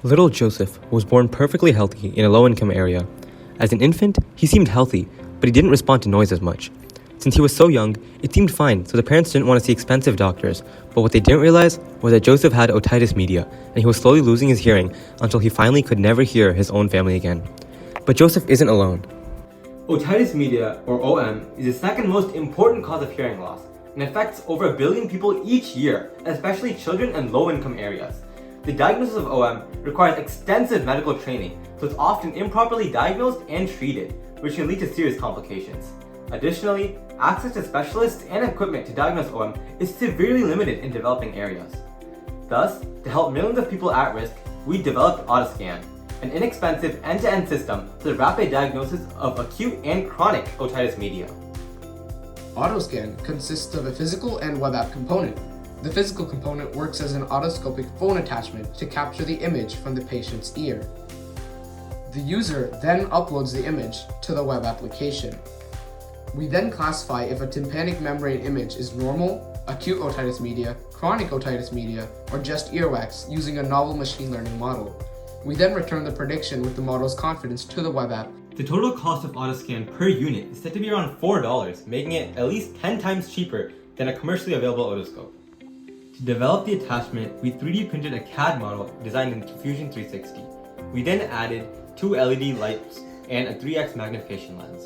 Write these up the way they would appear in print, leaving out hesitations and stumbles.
Little Joseph was born perfectly healthy in a low-income area. As an infant, he seemed healthy, but he didn't respond to noise as much. Since he was so young, it seemed fine, so the parents didn't want to see expensive doctors. But what they didn't realize was that Joseph had otitis media, and he was slowly losing his hearing until he finally could never hear his own family again. But Joseph isn't alone. Otitis media, or OM, is the second most important cause of hearing loss and affects over 1 billion people each year, especially children in low-income areas. The diagnosis of OM requires extensive medical training, so it's often improperly diagnosed and treated, which can lead to serious complications. Additionally, access to specialists and equipment to diagnose OM is severely limited in developing areas. Thus, to help millions of people at risk, we developed OtoScan, an inexpensive end-to-end system for the rapid diagnosis of acute and chronic otitis media. OtoScan consists of a physical and web app component. The physical component works as an otoscopic phone attachment to capture the image from the patient's ear. The user then uploads the image to the web application. We then classify if a tympanic membrane image is normal, acute otitis media, chronic otitis media, or just earwax using a novel machine learning model. We then return the prediction with the model's confidence to the web app. The total cost of OtoScan per unit is said to be around $4, making it at least 10 times cheaper than a commercially available otoscope. To develop the attachment, we 3D printed a CAD model designed in Fusion 360. We then added 2 LED lights and a 3x magnification lens.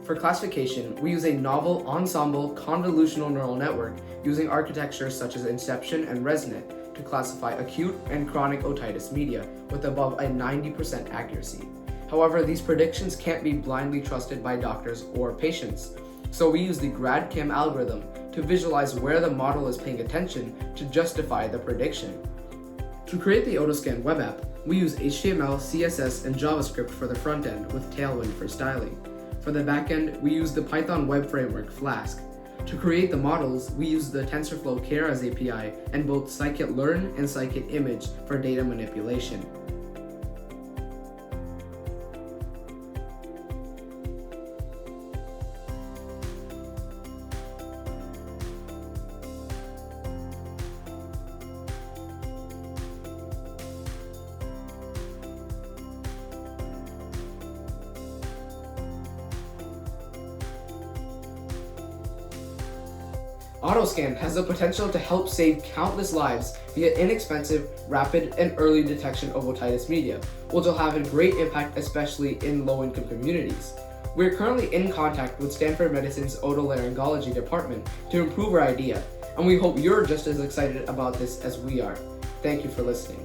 For classification, we use a novel ensemble convolutional neural network using architecture such as Inception and ResNet to classify acute and chronic otitis media with above a 90% accuracy. However, these predictions can't be blindly trusted by doctors or patients, so we use the GradCam algorithm to visualize where the model is paying attention to justify the prediction. To create the OtoScan web app, we use HTML, CSS, and JavaScript for the front end with Tailwind for styling. For the back end, we use the Python web framework Flask. To create the models, we use the TensorFlow Keras API and both scikit-learn and scikit-image for data manipulation. OtoScan has the potential to help save countless lives via inexpensive, rapid, and early detection of otitis media, which will have a great impact especially in low-income communities. We are currently in contact with Stanford Medicine's otolaryngology department to improve our idea, and we hope you're just as excited about this as we are. Thank you for listening.